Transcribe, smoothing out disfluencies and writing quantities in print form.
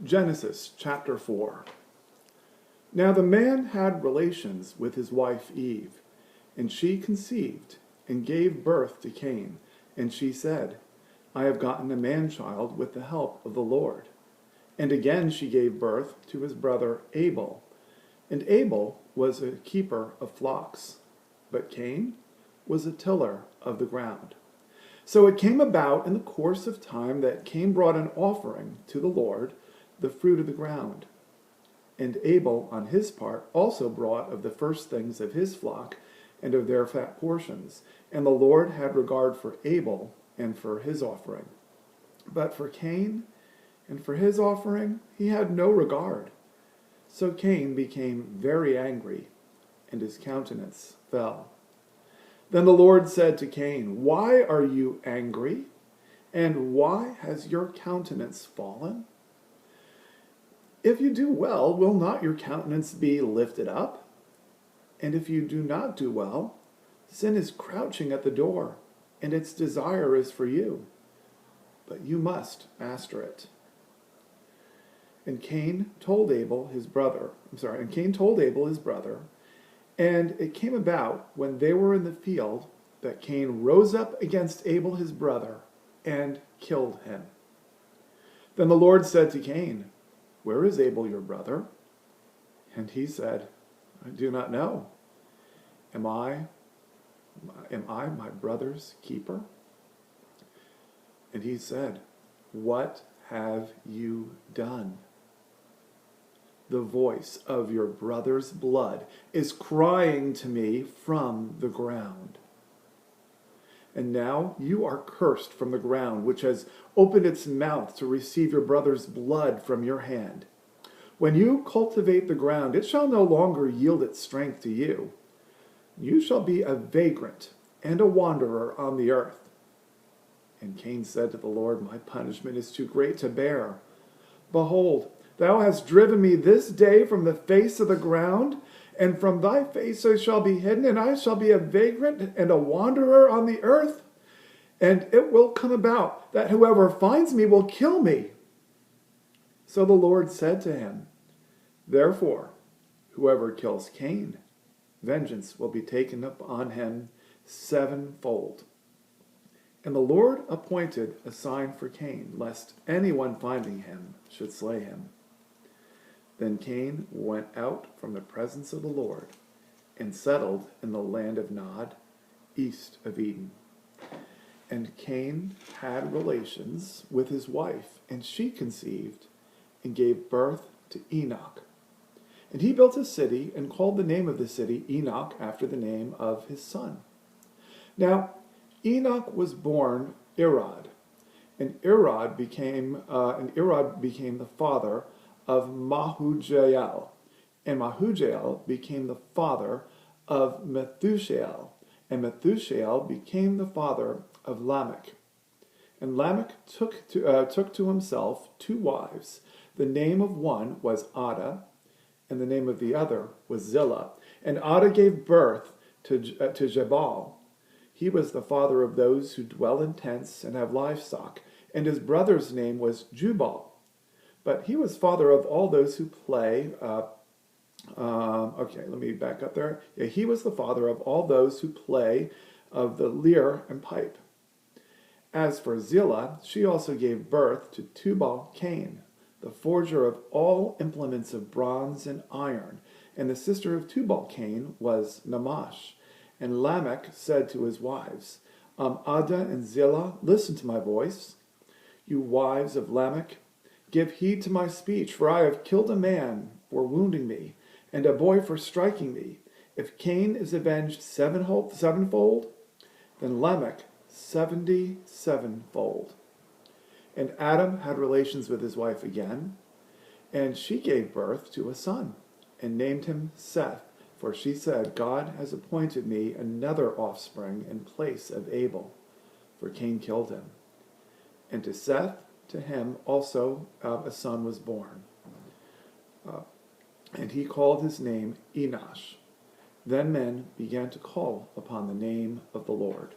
Genesis chapter 4. Now the man had relations with his wife Eve, and she conceived and gave birth to Cain. And she said, I have gotten a man-child with the help of the Lord. And again she gave birth to his brother Abel. And Abel was a keeper of flocks, but Cain was a tiller of the ground. So it came about in the course of time that Cain brought an offering to the Lord, the fruit of the ground. And Abel, on his part, also brought of the first things of his flock and of their fat portions. And the Lord had regard for Abel and for his offering. But for Cain and for his offering he had no regard. So Cain became very angry, and his countenance fell. Then the Lord said to Cain, Why are you angry? And why has your countenance fallen? If you do well, will not your countenance be lifted up? And if you do not do well, sin is crouching at the door, and its desire is for you, but you must master it. And Cain told Abel his brother, and it came about when they were in the field that Cain rose up against Abel his brother and killed him. Then the Lord said to Cain, Where is Abel your brother? And he said, I do not know. Am I my brother's keeper? And he said, What have you done? The voice of your brother's blood is crying to me from the ground. And now you are cursed from the ground, which has opened its mouth to receive your brother's blood from your hand. When you cultivate the ground, it shall no longer yield its strength to you. You shall be a vagrant and a wanderer on the earth. And Cain said to the Lord, My punishment is too great to bear. Behold, thou hast driven me this day from the face of the ground, and from thy face I shall be hidden, and I shall be a vagrant and a wanderer on the earth. And it will come about that whoever finds me will kill me. So the Lord said to him, Therefore, whoever kills Cain, vengeance will be taken up on him sevenfold. And the Lord appointed a sign for Cain, lest anyone finding him should slay him. Then Cain went out from the presence of the Lord and settled in the land of Nod, east of Eden. And Cain had relations with his wife, and she conceived and gave birth to Enoch. And he built a city and called the name of the city Enoch after the name of his son. Now, Enoch was born Irad, and Irad became the father of Mahujael, and Mahujael became the father of Methushael, and Methushael became the father of Lamech. And Lamech took to himself two wives. The name of one was Adah, and the name of the other was Zillah. And Adah gave birth to Jabal. He was the father of those who dwell in tents and have livestock, and his brother's name was Jubal. But he was father of all those who play. Let me back up there. Yeah, he was the father of all those who play of the lyre and pipe. As for Zillah, she also gave birth to Tubal-Cain, the forger of all implements of bronze and iron. And the sister of Tubal-Cain was Namash. And Lamech said to his wives, Adah and Zillah, listen to my voice. You wives of Lamech, give heed to my speech, for I have killed a man for wounding me, and a boy for striking me. If Cain is avenged sevenfold, then Lamech 77-fold. And Adam had relations with his wife again, and she gave birth to a son, and named him Seth. For she said, God has appointed me another offspring in place of Abel, for Cain killed him. And to Seth, to him also a son was born. And he called his name Enosh. Then men began to call upon the name of the Lord.